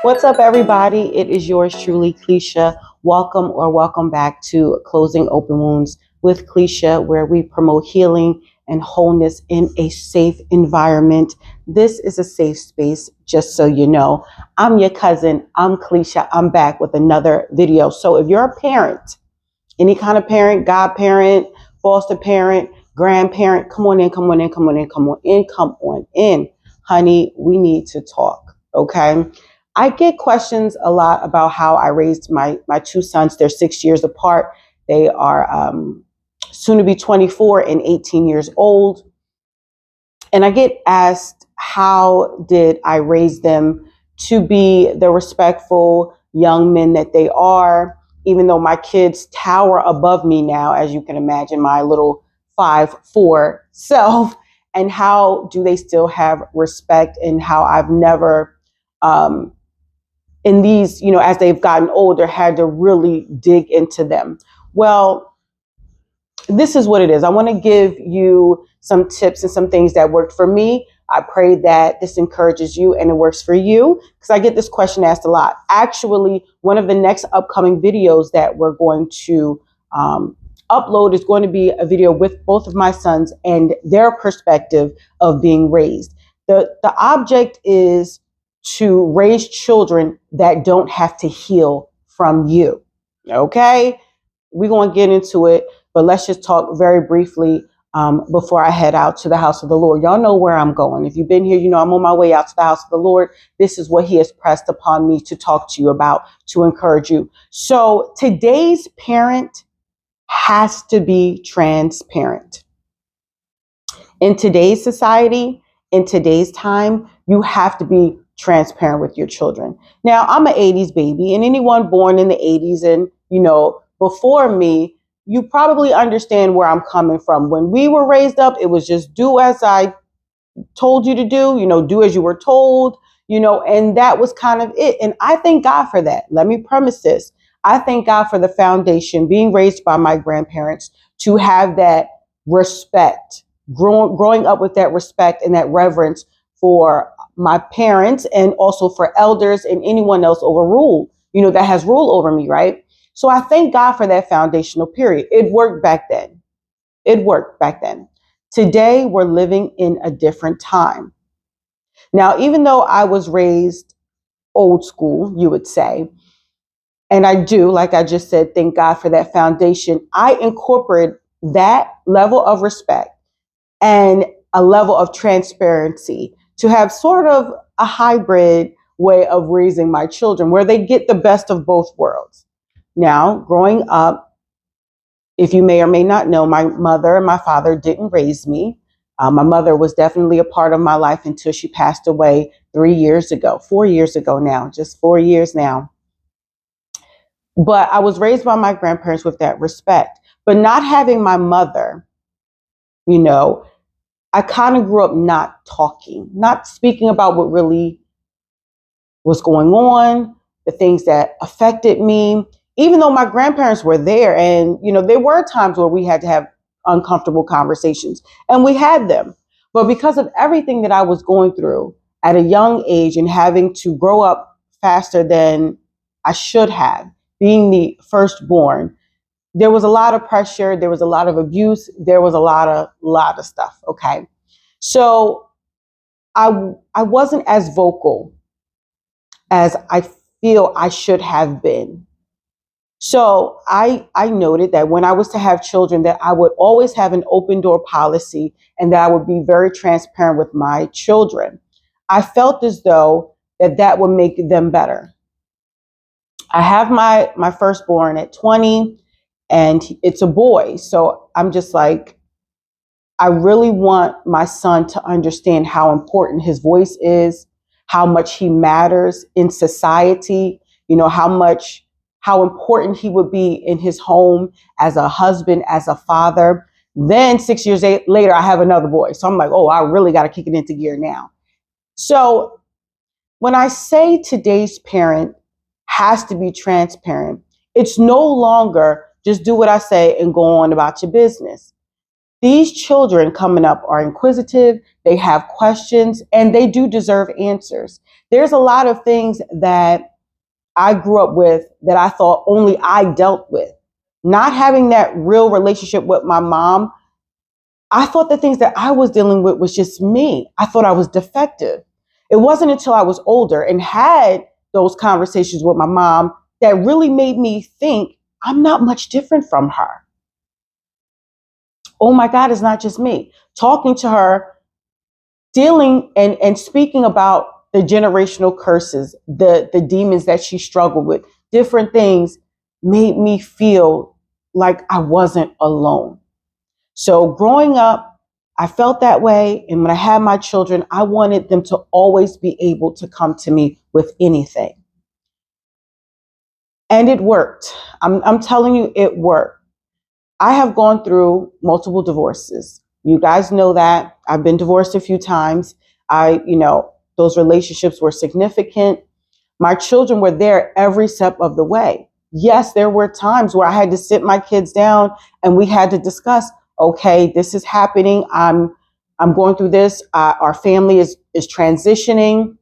What's up, everybody? It is yours truly, Cleisha. Welcome back to Closing Open Wounds with Cleisha, where we promote healing and wholeness in a safe environment. This is a safe space, just so you know. I'm your cousin. I'm Cleisha. I'm back with another video. So if you're a parent, any kind of parent, godparent, foster parent, grandparent, come on in, come on in, come on in, come on in, come on in. Honey, we need to talk, okay? I get questions a lot about how I raised my two sons. They're 6 years apart. They are soon to be 24 and 18 years old. And I get asked, how did I raise them to be the respectful young men that they are, even though my kids tower above me now, as you can imagine, my little 5'4" self, and how do they still have respect, and how I've never, in these, as they've gotten older, had to really dig into them. Well, this is what it is. I want to give you some tips and some things that worked for me. I pray that this encourages you and it works for you, because I get this question asked a lot. Actually, one of the next upcoming videos that we're going to upload is going to be a video with both of my sons and their perspective of being raised. The object is to raise children that don't have to heal from you. Okay? We're going to get into it, but let's just talk very briefly before I head out to the house of the Lord. Y'all know where I'm going. If you've been here, you know I'm on my way out to the house of the Lord. This is what he has pressed upon me to talk to you about, to encourage you. So today's parent has to be transparent. In today's society, in today's time, you have to be transparent with your children. Now, I'm an 80s baby, and anyone born in the 80s and, before me, you probably understand where I'm coming from. When we were raised up, it was just do as I told you to do, do as you were told, and that was kind of it. And I thank God for that. Let me premise this. I thank God for the foundation, being raised by my grandparents, to have that respect, growing up with that respect and that reverence for my parents, and also for elders and anyone else that has rule over me, right? So I thank God for that foundational period. It worked back then. It worked back then. Today, we're living in a different time. Now, even though I was raised old school, you would say, and I do, like I just said, thank God for that foundation, I incorporate that level of respect and a level of transparency to have sort of a hybrid way of raising my children, where they get the best of both worlds. Now, growing up, if you may or may not know, my mother and my father didn't raise me. My mother was definitely a part of my life until she passed away 4 years ago now, just 4 years now. But I was raised by my grandparents with that respect. But not having my mother, I kind of grew up not talking, not speaking about what really was going on, the things that affected me, even though my grandparents were there. And, there were times where we had to have uncomfortable conversations, and we had them. But because of everything that I was going through at a young age and having to grow up faster than I should have, being the firstborn, there was a lot of pressure. There was a lot of abuse. There was a lot of stuff. Okay. So I wasn't as vocal as I feel I should have been. So I noted that when I was to have children, that I would always have an open door policy, and that I would be very transparent with my children. I felt as though that would make them better. I have my firstborn at 20, and it's a boy. So I'm just like, I really want my son to understand how important his voice is, how much he matters in society, how important he would be in his home as a husband, as a father. Then 6 years later, I have another boy. So I'm like, oh, I really got to kick it into gear now. So when I say today's parent has to be transparent, it's no longer just do what I say and go on about your business. These children coming up are inquisitive, they have questions, and they do deserve answers. There's a lot of things that I grew up with that I thought only I dealt with. Not having that real relationship with my mom, I thought the things that I was dealing with was just me. I thought I was defective. It wasn't until I was older and had those conversations with my mom that really made me think I'm not much different from her. Oh my God, it's not just me. Talking to her, dealing and speaking about the generational curses, the demons that she struggled with, different things made me feel like I wasn't alone. So growing up, I felt that way. And when I had my children, I wanted them to always be able to come to me with anything. And it worked. I'm telling you, it worked. I have gone through multiple divorces. You guys know that. I've been divorced a few times. Those relationships were significant. My children were there every step of the way. Yes, there were times where I had to sit my kids down and we had to discuss, okay, this is happening. I'm going through this. Our family is transitioning,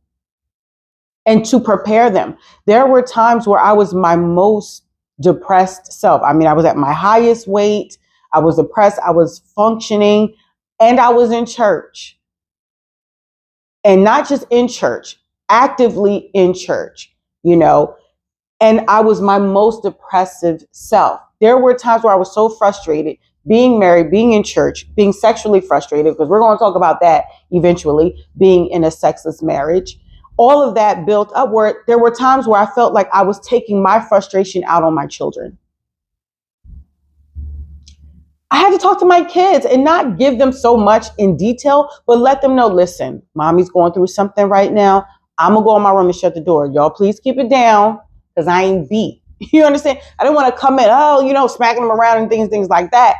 and to prepare them. There were times where I was my most depressed self. I mean, I was at my highest weight. I was depressed. I was functioning, and I was in church. And not just in church, actively in church, and I was my most depressive self. There were times where I was so frustrated being married, being in church, being sexually frustrated, because we're going to talk about that eventually, being in a sexless marriage. All of that built up where there were times where I felt like I was taking my frustration out on my children. I had to talk to my kids and not give them so much in detail, but let them know, listen, mommy's going through something right now. I'm going to go in my room and shut the door. Y'all, please keep it down because I ain't beat. You understand? I didn't want to come in, smacking them around and things like that.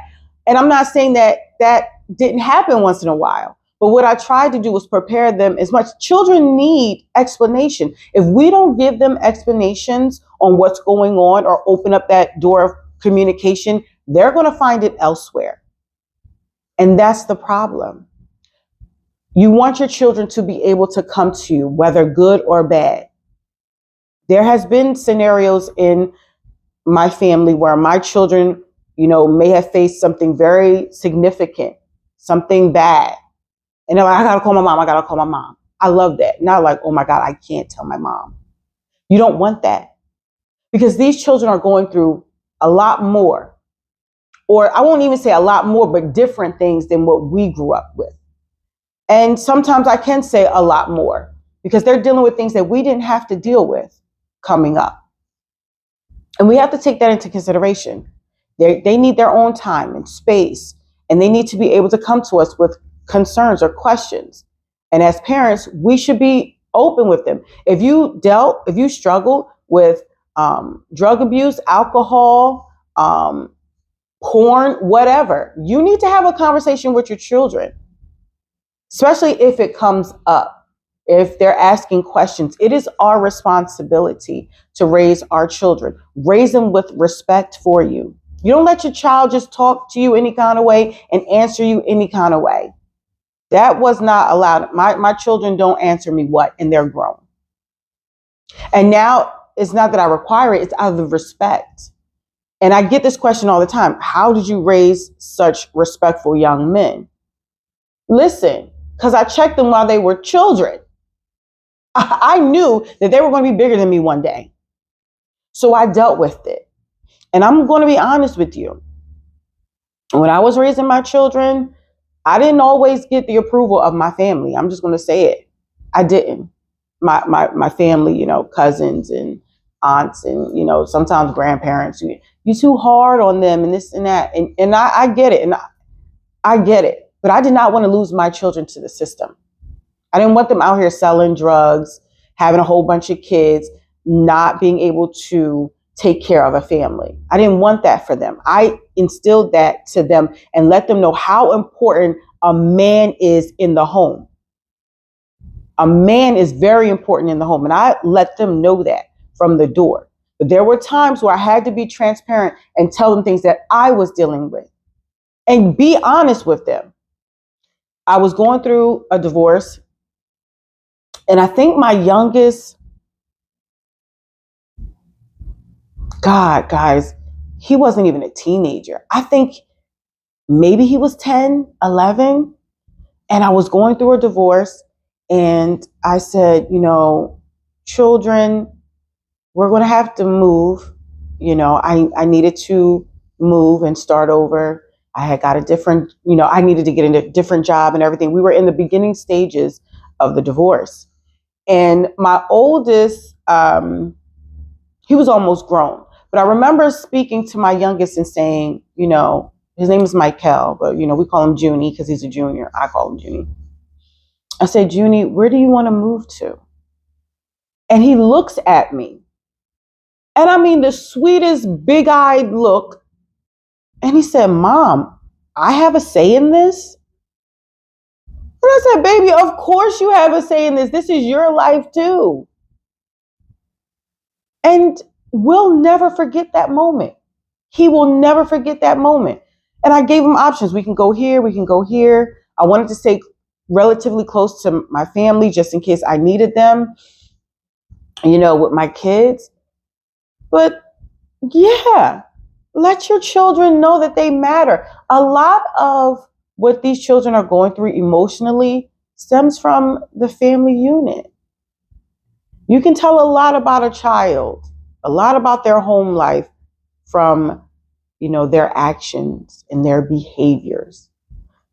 And I'm not saying that didn't happen once in a while. But what I tried to do was prepare them as much. Children need explanation. If we don't give them explanations on what's going on or open up that door of communication, they're going to find it elsewhere. And that's the problem. You want your children to be able to come to you, whether good or bad. There has been scenarios in my family where my children, may have faced something very significant, something bad. And they're like, I got to call my mom. I got to call my mom. I love that. Not like, oh my God, I can't tell my mom. You don't want that because these children are going through a lot more. Or I won't even say a lot more, but different things than what we grew up with. And sometimes I can say a lot more because they're dealing with things that we didn't have to deal with coming up. And we have to take that into consideration. They need their own time and space, and they need to be able to come to us with concerns or questions. And as parents, we should be open with them. If you struggle with drug abuse, alcohol, porn, whatever, you need to have a conversation with your children, especially if it comes up, if they're asking questions. It is our responsibility to raise our children, raise them with respect for you. You don't let your child just talk to you any kind of way and answer you any kind of way. That was not allowed. My children don't answer me what, and they're grown. And now it's not that I require it, it's out of respect. And I get this question all the time. How did you raise such respectful young men? Listen, because I checked them while they were children. I knew that they were going to be bigger than me one day. So I dealt with it. And I'm going to be honest with you. When I was raising my children, I didn't always get the approval of my family. I'm just going to say it. I didn't. My family, cousins and aunts and, sometimes grandparents, you too hard on them and this and that. And I get it. And I get it. But I did not want to lose my children to the system. I didn't want them out here selling drugs, having a whole bunch of kids, not being able to take care of a family. I didn't want that for them. I instilled that to them and let them know how important a man is in the home. A man is very important in the home. And I let them know that from the door. But there were times where I had to be transparent and tell them things that I was dealing with. and be honest with them. I was going through a divorce, and I think my youngest, God, guys, he wasn't even a teenager. I think maybe he was 10, 11. And I was going through a divorce, and I said, children, we're going to have to move. I needed to move and start over. I had got a different, I needed to get a different job and everything. We were in the beginning stages of the divorce. And my oldest, he was almost grown. But I remember speaking to my youngest and saying, his name is Michael, but, we call him Junie because he's a junior. I call him Junie. I said, Junie, where do you want to move to? And he looks at me. And I mean, the sweetest big-eyed look. And he said, Mom, I have a say in this? And I said, baby, of course you have a say in this. This is your life too. And we'll never forget that moment. He will never forget that moment. And I gave him options. We can go here. We can go here. I wanted to stay relatively close to my family just in case I needed them, with my kids. But yeah, let your children know that they matter. A lot of what these children are going through emotionally stems from the family unit. You can tell a lot about a child, a lot about their home life from, their actions and their behaviors.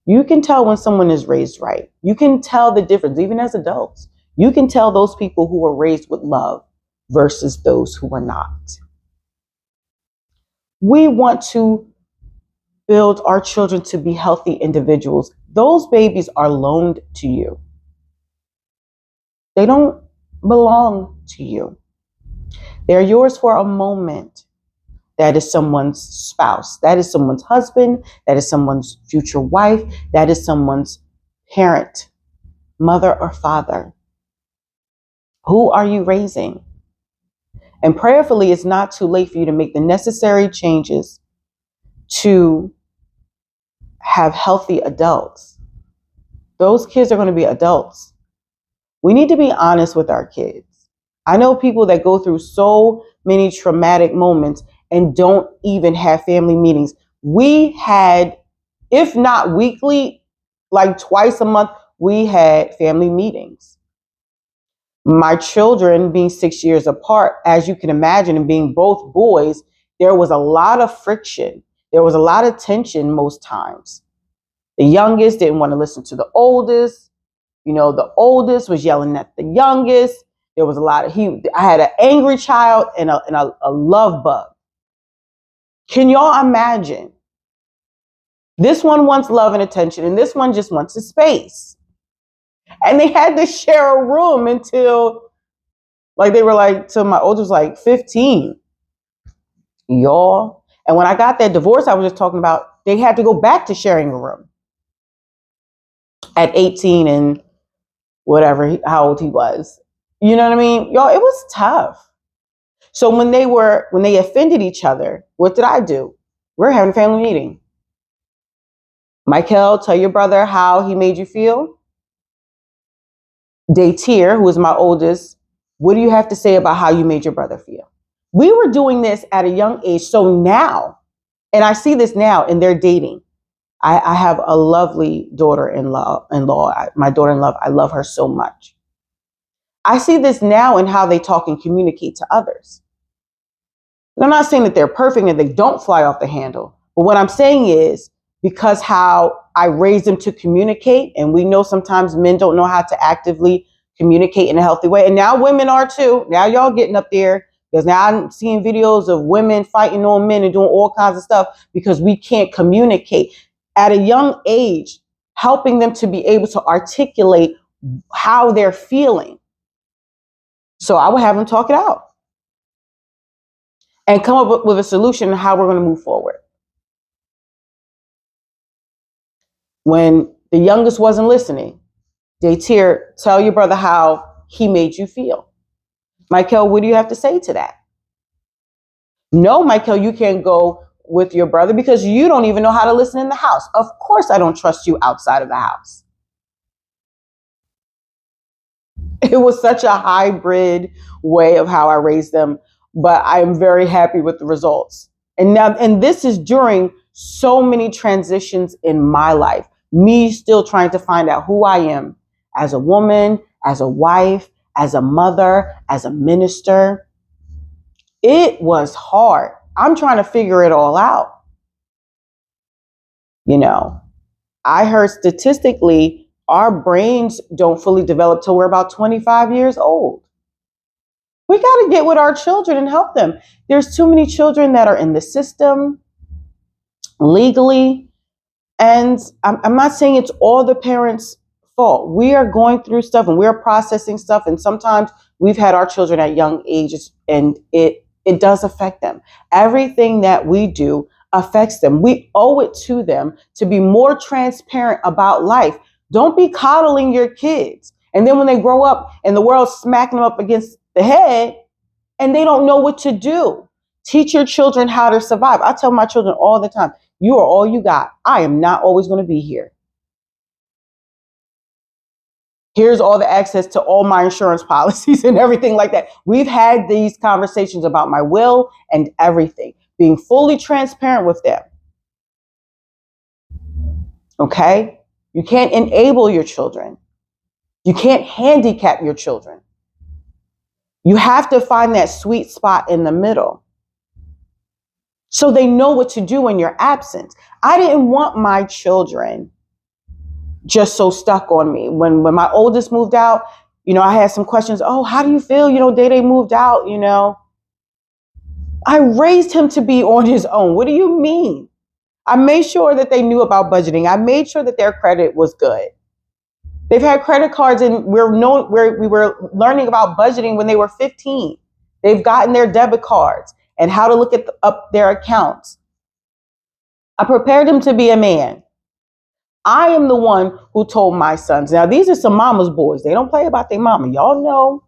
You can tell when someone is raised right. You can tell the difference, even as adults. You can tell those people who were raised with love versus those who were not. We want to build our children to be healthy individuals. Those babies are loaned to you. They don't belong to you. They're yours for a moment. That is someone's spouse. That is someone's husband. That is someone's future wife. That is someone's parent, mother or father. Who are you raising? And prayerfully, it's not too late for you to make the necessary changes to have healthy adults. Those kids are going to be adults. We need to be honest with our kids. I know people that go through so many traumatic moments and don't even have family meetings. We had, if not weekly, like twice a month, we had family meetings. My children being 6 years apart, as you can imagine, and being both boys, there was a lot of friction. There was a lot of tension most times. The youngest didn't want to listen to the oldest. The oldest was yelling at the youngest. There was a lot of, I had an angry child and a love bug. Can y'all imagine? This one wants love and attention, and this one just wants a space. And they had to share a room until, till my oldest was like 15. Y'all. And when I got that divorce, I was just talking about, they had to go back to sharing a room at 18 and whatever, how old he was. You know what I mean? Y'all, it was tough. So when they offended each other, what did I do? We're having a family meeting. Michael, tell your brother how he made you feel. Daytier, who is my oldest, what do you have to say about how you made your brother feel? We were doing this at a young age. So now, and I see this now in their dating. I have a lovely daughter-in-law. My daughter-in-law, I love her so much. I see this now in how they talk and communicate to others. And I'm not saying that they're perfect and they don't fly off the handle. But what I'm saying is, because how I raised them to communicate, and we know sometimes men don't know how to actively communicate in a healthy way. And now women are too. Now y'all getting up there, because now I'm seeing videos of women fighting on men and doing all kinds of stuff because we can't communicate. At a young age, helping them to be able to articulate how they're feeling. So I would have them talk it out and come up with a solution on how we're going to move forward. When the youngest wasn't listening, Daytier, tell your brother how he made you feel. Michael, what do you have to say to that? No, Michael, you can't go with your brother because you don't even know how to listen in the house. Of course, I don't trust you outside of the house. It was such a hybrid way of how I raised them, but I am very happy with the results. And this is during so many transitions in my life, me still trying to find out who I am as a woman, as a wife, as a mother, as a minister. It was hard. I'm trying to figure it all out. You know, I heard statistically, our brains don't fully develop till we're about 25 years old. We got to get with our children and help them. There's too many children that are in the system legally. And I'm not saying it's all the parents' fault. We are going through stuff and we're processing stuff. And sometimes we've had our children at young ages and it does affect them. Everything that we do affects them. We owe it to them to be more transparent about life. Don't be coddling your kids. And then when they grow up and the world's smacking them up against the head and they don't know what to do. Teach your children how to survive. I tell my children all the time, you are all you got. I am not always going to be here. Here's all the access to all my insurance policies and everything like that. We've had these conversations about my will and everything, being fully transparent with them. Okay? You can't enable your children. You can't handicap your children. You have to find that sweet spot in the middle so they know what to do in your absence. I didn't want my children just so stuck on me. When my oldest moved out, I had some questions. Oh, how do you feel? Day moved out, I raised him to be on his own. What do you mean? I made sure that they knew about budgeting. I made sure that their credit was good. They've had credit cards and we were learning about budgeting when they were 15. They've gotten their debit cards and how to look up their accounts. I prepared them to be a man. I am the one who told my sons. Now, these are some mama's boys. They don't play about their mama. Y'all know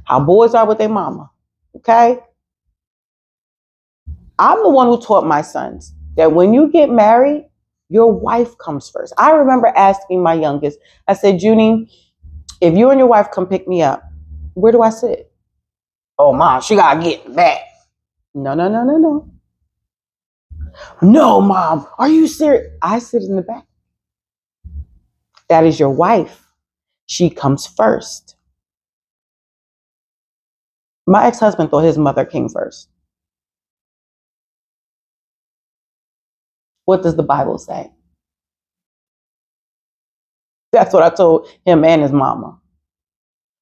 how boys are with their mama. Okay? I'm the one who taught my sons that when you get married, your wife comes first. I remember asking my youngest, I said, Junie, if you and your wife come pick me up, where do I sit? Oh, Mom, she got to get back. No. No, Mom, are you serious? I sit in the back. That is your wife. She comes first. My ex-husband thought his mother came first. What does the Bible say? That's what I told him and his mama.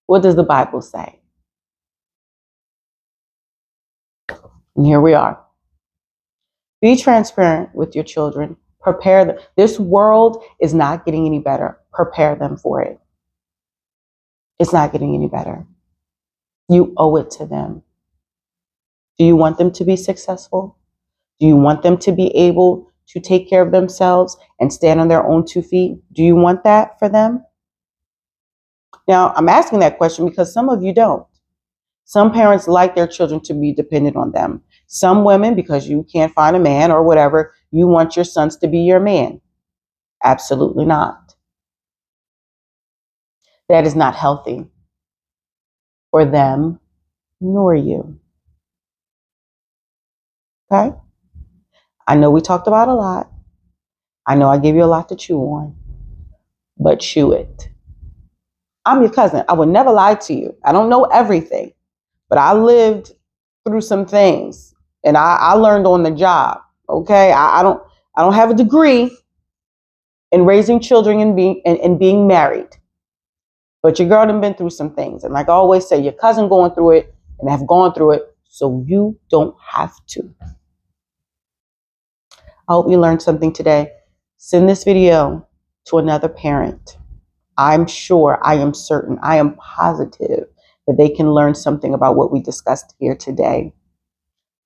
What does the Bible say? And here we are. Be transparent with your children. Prepare them. This world is not getting any better. Prepare them for it. It's not getting any better. You owe it to them. Do you want them to be successful? Do you want them to be able to take care of themselves and stand on their own 2 feet? Do you want that for them? Now, I'm asking that question because some of you don't. Some parents like their children to be dependent on them. Some women, because you can't find a man or whatever, you want your sons to be your man. Absolutely not. That is not healthy for them nor you. Okay? I know we talked about a lot. I know I gave you a lot to chew on, but chew it. I'm your cousin. I would never lie to you. I don't know everything, but I lived through some things and I learned on the job. Okay? I don't have a degree in raising children and being married. But your girl done been through some things. And like I always say, your cousin going through it and have gone through it, so you don't have to. I hope you learned something today. Send this video to another parent. I'm sure, I am certain, I am positive that they can learn something about what we discussed here today.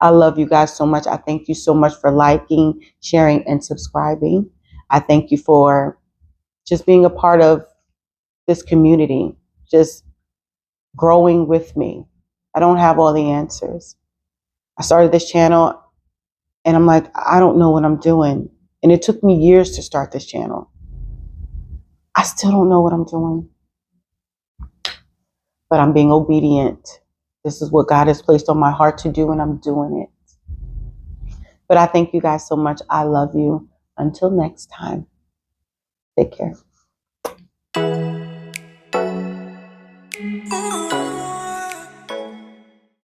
I love you guys so much. I thank you so much for liking, sharing, and subscribing. I thank you for just being a part of this community, just growing with me. I don't have all the answers. I started this channel And I'm like, I don't know what I'm doing. And it took me years to start this channel. I still don't know what I'm doing, but I'm being obedient. This is what God has placed on my heart to do, and I'm doing it. But I thank you guys so much. I love you. Until next time, take care.